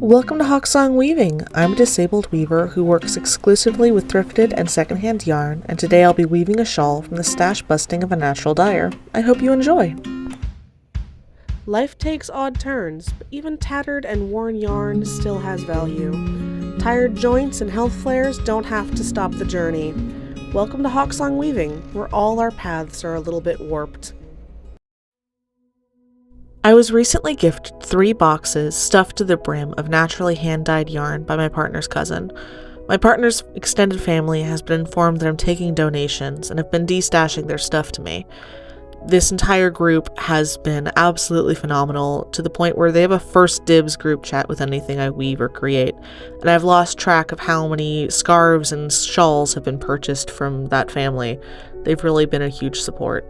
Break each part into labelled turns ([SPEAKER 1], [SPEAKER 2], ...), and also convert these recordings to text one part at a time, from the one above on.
[SPEAKER 1] Welcome to Hawksong Weaving. I'm a disabled weaver who works exclusively with thrifted and secondhand yarn, and today I'll be weaving a shawl from the stash busting of a natural dyer. I hope you enjoy. Life takes odd turns, but even tattered and worn yarn still has value. Tired joints and health flares don't have to stop the journey. Welcome to Hawksong Weaving, where all our paths are a little bit warped. I was recently gifted 3 boxes stuffed to the brim of naturally hand-dyed yarn by my partner's cousin. My partner's extended family has been informed that I'm taking donations and have been destashing their stuff to me. This entire group has been absolutely phenomenal, to the point where they have a first dibs group chat with anything I weave or create, and I've lost track of how many scarves and shawls have been purchased from that family. They've really been a huge support.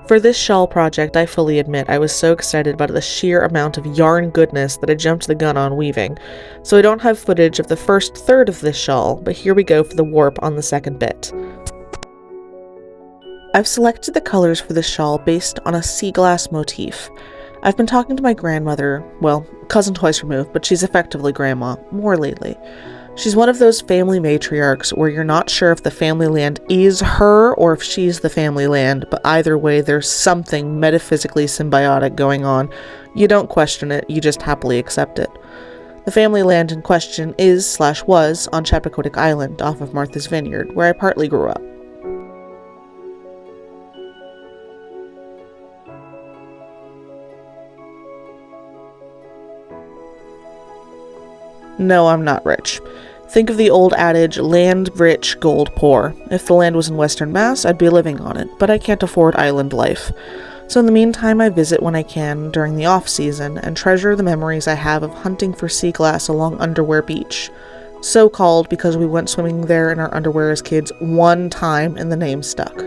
[SPEAKER 1] For this shawl project, I fully admit I was so excited about the sheer amount of yarn goodness that I jumped the gun on weaving, so I don't have footage of the first third of this shawl, but here we go for the warp on the second bit. I've selected the colors for this shawl based on a Seaglass motif. I've been talking to my grandmother, well, cousin twice removed, but she's effectively grandma, more lately. She's one of those family matriarchs where you're not sure if the family land is her or if she's the family land, but either way there's something metaphysically symbiotic going on. You don't question it, you just happily accept it. The family land in question is/was on Chappaquiddick Island off of Martha's Vineyard, where I partly grew up. No, I'm not rich. Think of the old adage, land rich, gold poor. If the land was in Western Mass, I'd be living on it, but I can't afford island life. So in the meantime, I visit when I can during the off-season and treasure the memories I have of hunting for seaglass along Underwear Beach. So called because we went swimming there in our underwear as kids one time and the name stuck.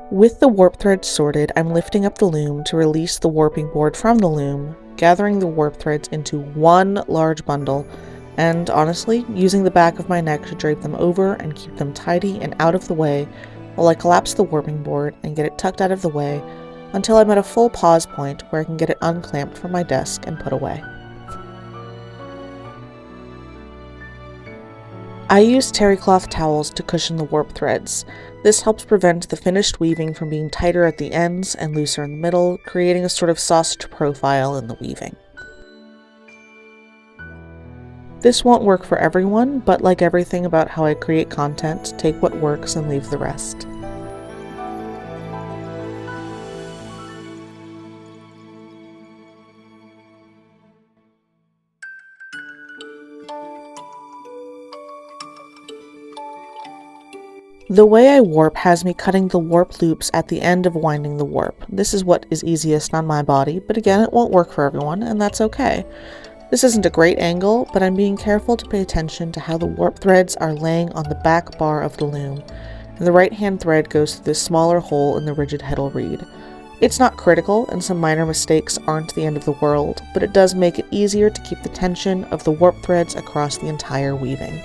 [SPEAKER 1] With the warp threads sorted, I'm lifting up the loom to release the warping board from the loom, gathering the warp threads into one large bundle, and honestly, using the back of my neck to drape them over and keep them tidy and out of the way while I collapse the warping board and get it tucked out of the way until I'm at a full pause point where I can get it unclamped from my desk and put away. I use terry cloth towels to cushion the warp threads. This helps prevent the finished weaving from being tighter at the ends and looser in the middle, creating a sort of sausage profile in the weaving. This won't work for everyone, but like everything about how I create content, take what works and leave the rest. The way I warp has me cutting the warp loops at the end of winding the warp. This is what is easiest on my body, but again, it won't work for everyone, and that's okay. This isn't a great angle, but I'm being careful to pay attention to how the warp threads are laying on the back bar of the loom, and the right-hand thread goes through the smaller hole in the rigid heddle reed. It's not critical, and some minor mistakes aren't the end of the world, but it does make it easier to keep the tension of the warp threads across the entire weaving.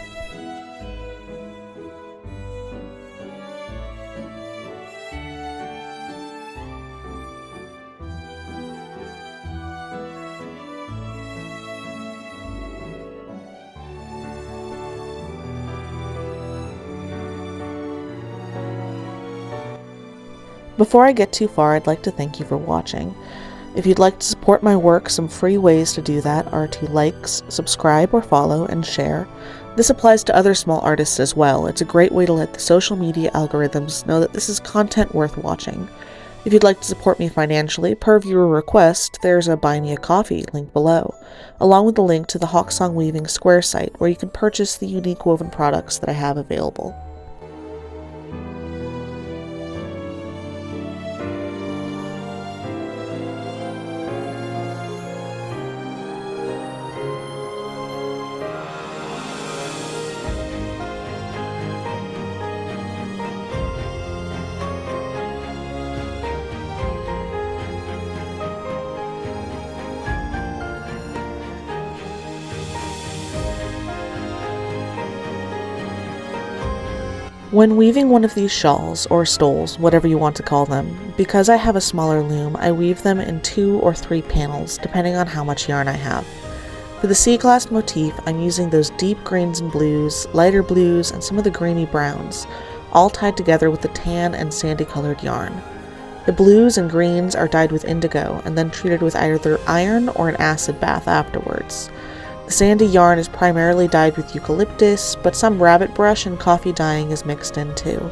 [SPEAKER 1] Before I get too far, I'd like to thank you for watching. If you'd like to support my work, some free ways to do that are to like, subscribe, or follow, and share. This applies to other small artists as well. It's a great way to let the social media algorithms know that this is content worth watching. If you'd like to support me financially, per viewer request, there's a Buy Me a Coffee link below, along with the link to the Hawksong Weaving Square site, where you can purchase the unique woven products that I have available. When weaving one of these shawls, or stoles, whatever you want to call them, because I have a smaller loom, I weave them in 2 or 3 panels, depending on how much yarn I have. For the Seaglass motif, I'm using those deep greens and blues, lighter blues, and some of the greeny browns, all tied together with the tan and sandy colored yarn. The blues and greens are dyed with indigo, and then treated with either iron or an acid bath afterwards. The sandy yarn is primarily dyed with eucalyptus, but some rabbit brush and coffee dyeing is mixed in too.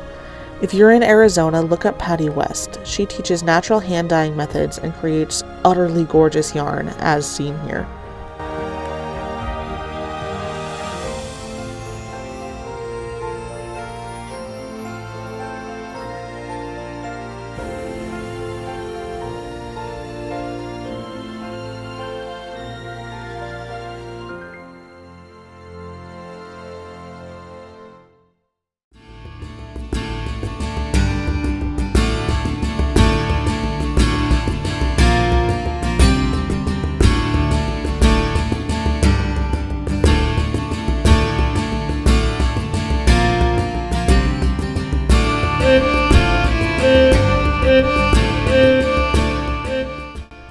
[SPEAKER 1] If you're in Arizona, look up Patty West. She teaches natural hand dyeing methods and creates utterly gorgeous yarn, as seen here.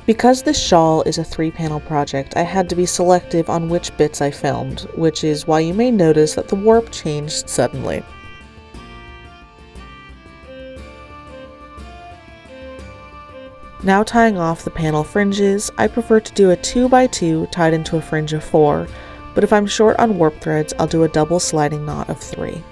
[SPEAKER 1] Because this shawl is a 3-panel project, I had to be selective on which bits I filmed, which is why you may notice that the warp changed suddenly. Now tying off the panel fringes, I prefer to do a 2x2 tied into a fringe of 4, but if I'm short on warp threads, I'll do a double sliding knot of 3.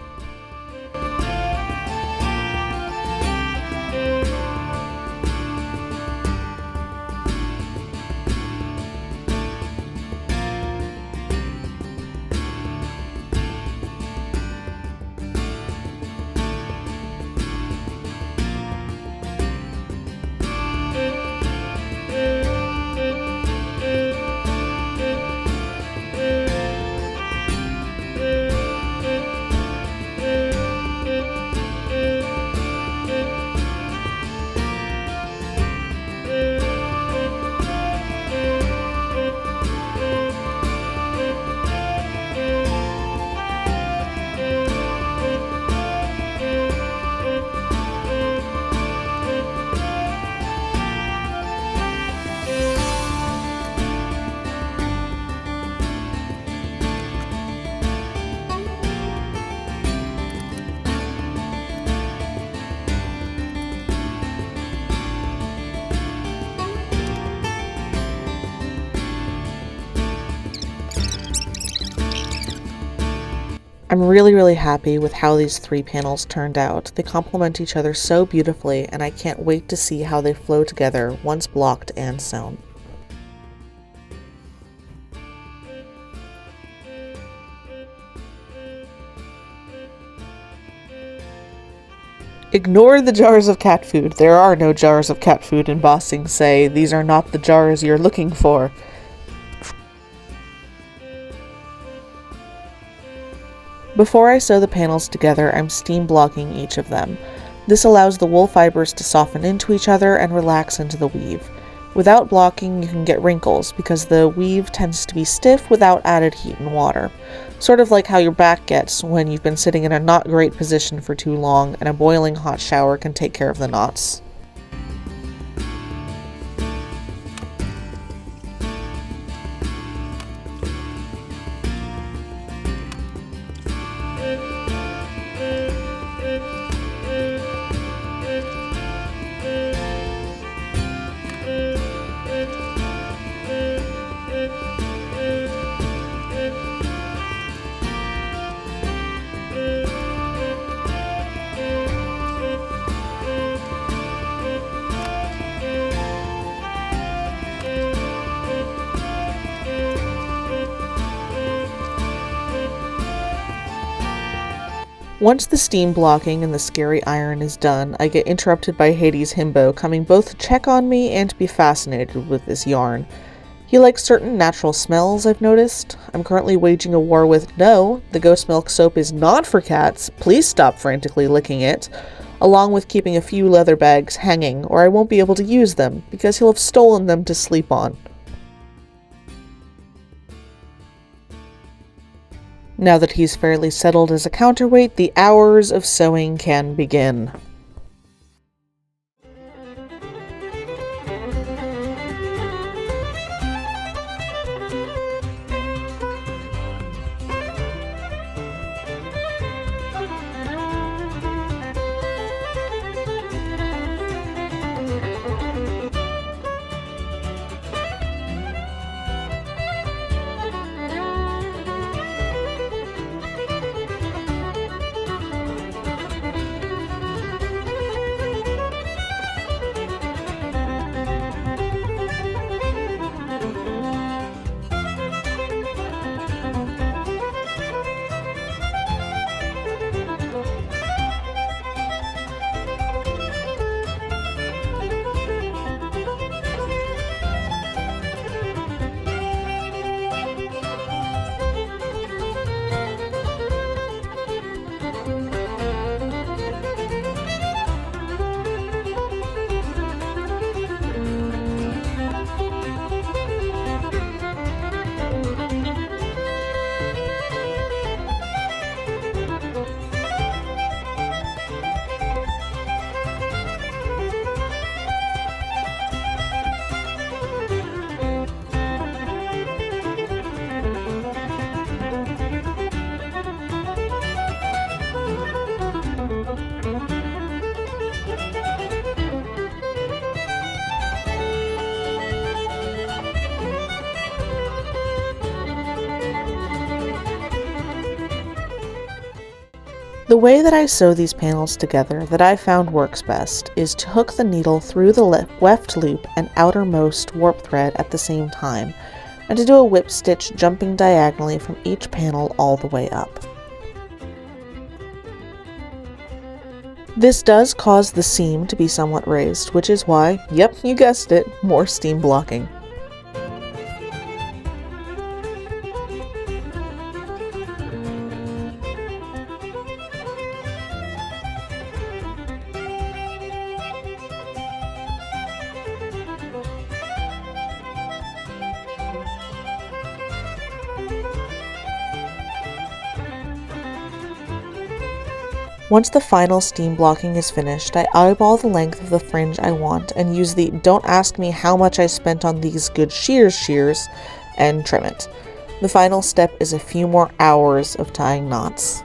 [SPEAKER 1] I'm really happy with how these 3 panels turned out. They complement each other so beautifully, and I can't wait to see how they flow together once blocked and sewn. Ignore the jars of cat food. There are no jars of cat food in Ba Sing Se. These are not the jars you're looking for. Before I sew the panels together, I'm steam blocking each of them. This allows the wool fibers to soften into each other and relax into the weave. Without blocking, you can get wrinkles because the weave tends to be stiff without added heat and water. Sort of like how your back gets when you've been sitting in a not great position for too long, and a boiling hot shower can take care of the knots. Once the steam blocking and the scary iron is done, I get interrupted by Hades' himbo coming both to check on me and to be fascinated with this yarn. He likes certain natural smells, I've noticed. I'm currently waging a war with, no, the ghost milk soap is not for cats, please stop frantically licking it, along with keeping a few leather bags hanging, or I won't be able to use them, because he'll have stolen them to sleep on. Now that he's fairly settled as a counterweight, the hours of sewing can begin. The way that I sew these panels together that I found works best is to hook the needle through the weft loop and outermost warp thread at the same time, and to do a whip stitch jumping diagonally from each panel all the way up. This does cause the seam to be somewhat raised, which is why, yep, you guessed it, more steam blocking. Once the final steam blocking is finished, I eyeball the length of the fringe I want and use the "don't ask me how much I spent on these good shears" and trim it. The final step is a few more hours of tying knots.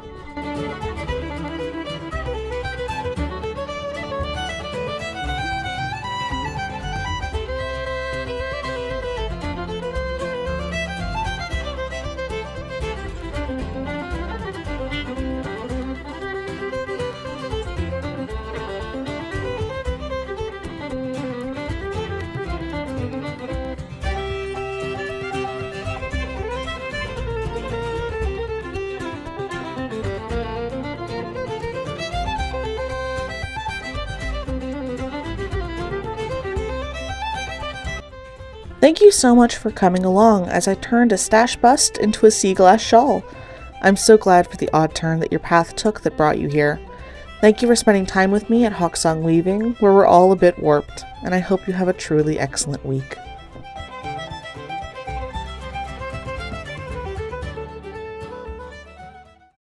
[SPEAKER 1] Thank you so much for coming along as I turned a stash bust into a Seaglass shawl. I'm so glad for the odd turn that your path took that brought you here. Thank you for spending time with me at Hawksong Weaving, where we're all a bit warped, and I hope you have a truly excellent week.